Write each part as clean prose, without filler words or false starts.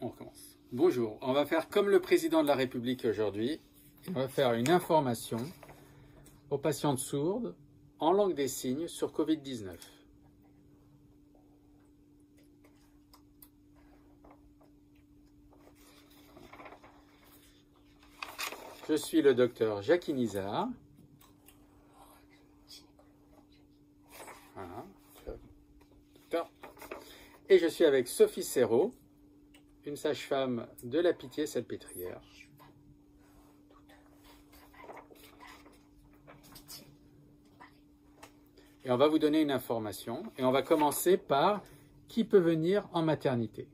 On recommence. Bonjour, on va faire comme le président de la République aujourd'hui. On va faire une information aux patientes sourdes en langue des signes sur Covid-19. Je suis le docteur Jackie Nizar. Voilà. Et je suis avec Sophie Serrault, une sage-femme de la Pitié-Salpêtrière. Et on va vous donner une information. Et on va commencer par qui peut venir en maternité.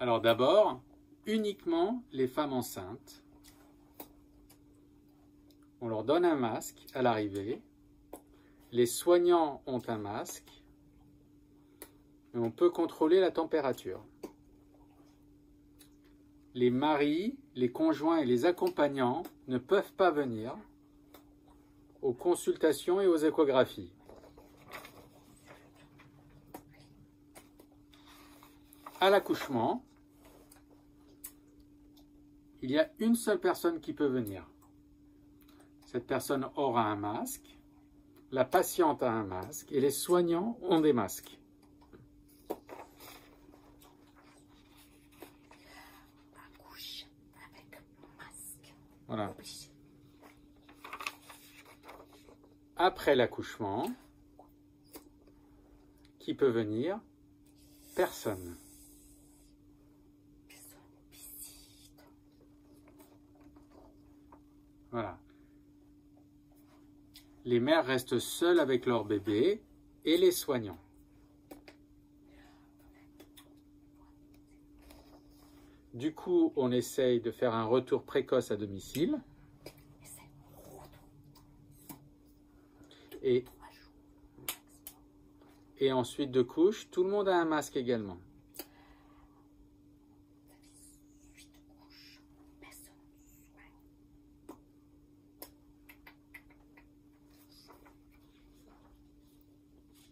Alors d'abord, uniquement les femmes enceintes. On leur donne un masque à l'arrivée. Les soignants ont un masque. Et on peut contrôler la température. Les maris, les conjoints et les accompagnants ne peuvent pas venir aux consultations et aux échographies. À l'accouchement, il y a une seule personne qui peut venir. Cette personne aura un masque, la patiente a un masque et les soignants ont des masques. Voilà. Après l'accouchement, qui peut venir? Personne. Voilà. Les mères restent seules avec leur bébé et les soignants. Du coup, on essaye de faire un retour précoce à domicile. Et ensuite de couche, tout le monde a un masque également.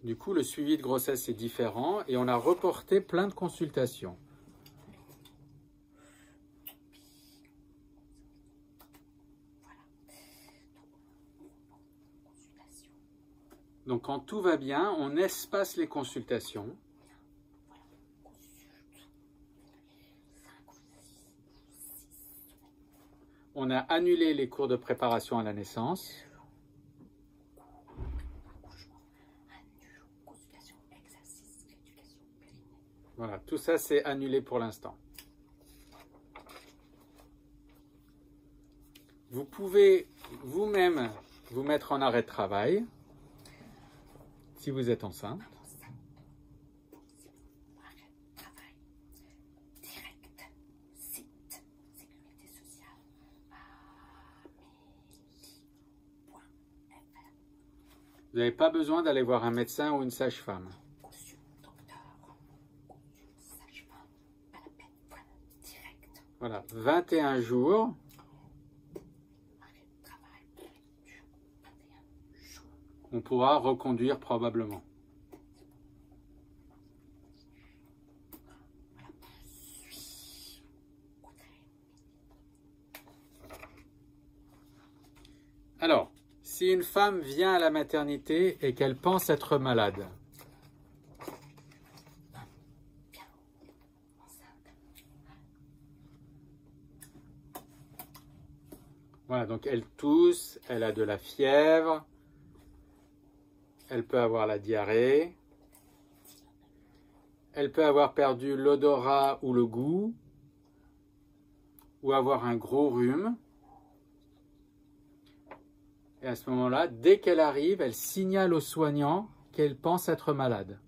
Du coup, le suivi de grossesse est différent et on a reporté plein de consultations. Donc quand tout va bien, on espace les consultations. On a annulé les cours de préparation à la naissance. Voilà, tout ça c'est annulé pour l'instant. Vous pouvez vous-même vous mettre en arrêt de travail. Si vous êtes enceinte. Vous n'avez pas besoin d'aller voir un médecin ou une sage-femme. Voilà, 21 jours. On pourra reconduire probablement. Alors, si une femme vient à la maternité et qu'elle pense être malade, voilà, donc elle tousse, elle a de la fièvre, elle peut avoir la diarrhée, elle peut avoir perdu l'odorat ou le goût, ou avoir un gros rhume. Et à ce moment-là, dès qu'elle arrive, elle signale aux soignants qu'elle pense être malade.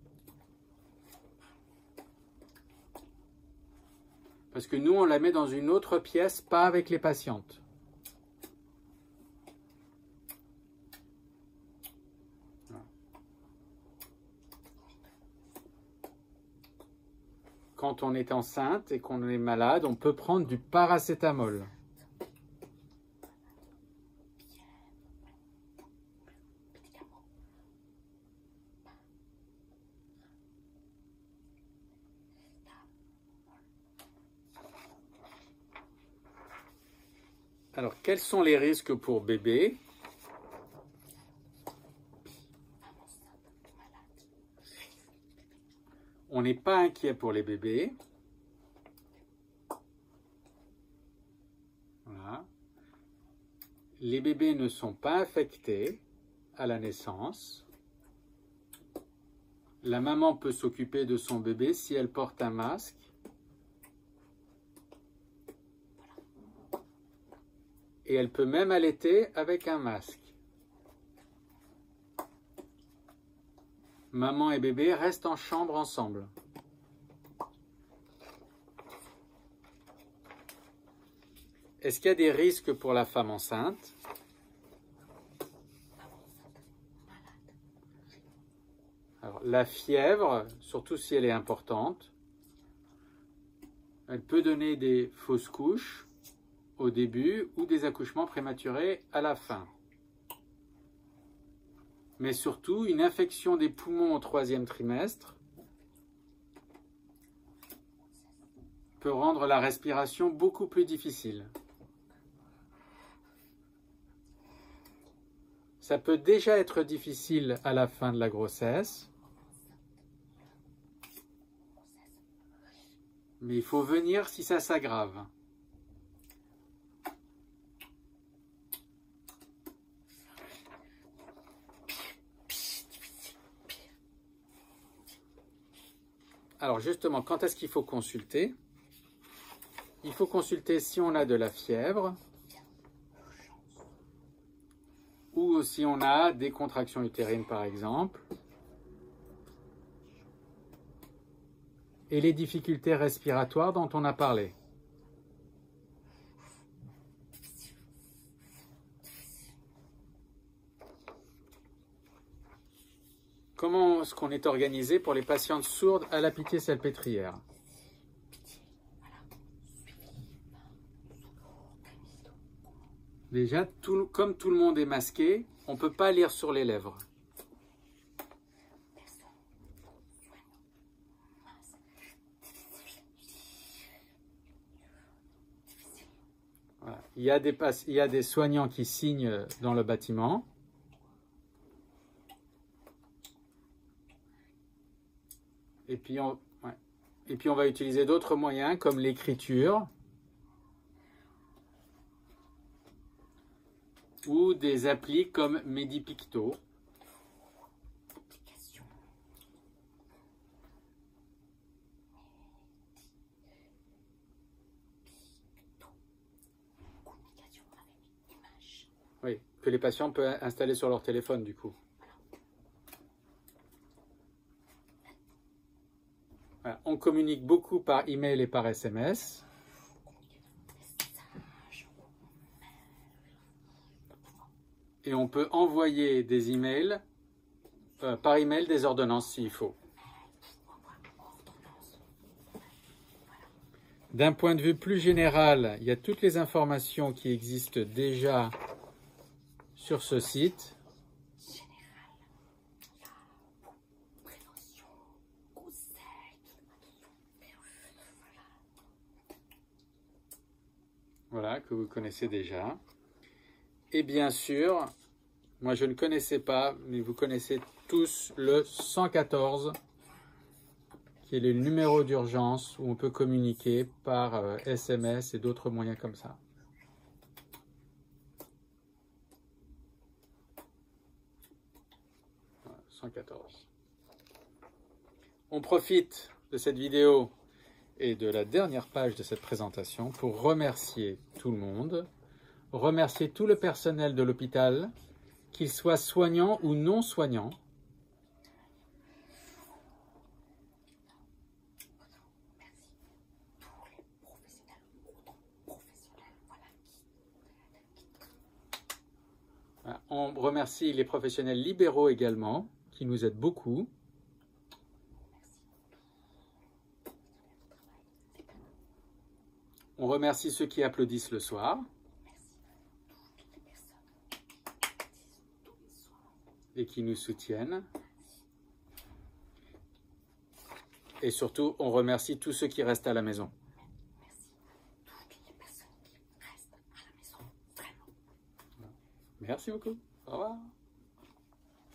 Parce que nous, on la met dans une autre pièce, pas avec les patientes. Quand on est enceinte et qu'on est malade, on peut prendre du paracétamol. Alors, quels sont les risques pour bébé? On n'est pas inquiet pour les bébés. Voilà. Les bébés ne sont pas infectés à la naissance. La maman peut s'occuper de son bébé si elle porte un masque. Et elle peut même allaiter avec un masque. Maman et bébé restent en chambre ensemble. Est-ce qu'il y a des risques pour la femme enceinte? Alors, la fièvre, surtout si elle est importante, elle peut donner des fausses couches au début ou des accouchements prématurés à la fin. Mais surtout, une infection des poumons au 3e trimestre peut rendre la respiration beaucoup plus difficile. Ça peut déjà être difficile à la fin de la grossesse, mais il faut venir si ça s'aggrave. Alors justement, quand est-ce qu'il faut consulter? Il faut consulter si on a de la fièvre ou si on a des contractions utérines par exemple et les difficultés respiratoires dont on a parlé. Comment est-ce qu'on est organisé pour les patientes sourdes à la Pitié-Salpêtrière? Déjà, comme tout le monde est masqué, on ne peut pas lire sur les lèvres. Voilà. Il y a des soignants qui signent dans le bâtiment. Et puis on va utiliser d'autres moyens comme l'écriture ou des applis comme Medipicto. Oui, que les patients peuvent installer sur leur téléphone du coup. Voilà, on communique beaucoup par email et par SMS. Et on peut envoyer des emails, par email des ordonnances s'il faut. D'un point de vue plus général, il y a toutes les informations qui existent déjà sur ce site. Voilà, que vous connaissez déjà. Et bien sûr, moi je ne connaissais pas, mais vous connaissez tous le 114, qui est le numéro d'urgence où on peut communiquer par SMS et d'autres moyens comme ça. Voilà, 114. On profite de cette vidéo et de la dernière page de cette présentation pour remercier tout le monde, remercier tout le personnel de l'hôpital, qu'il soit soignant ou non soignant. On remercie les professionnels libéraux également, qui nous aident beaucoup. On remercie ceux qui applaudissent le soir. Et qui nous soutiennent. Et surtout, on remercie tous ceux qui restent à la maison. Merci beaucoup. Au revoir.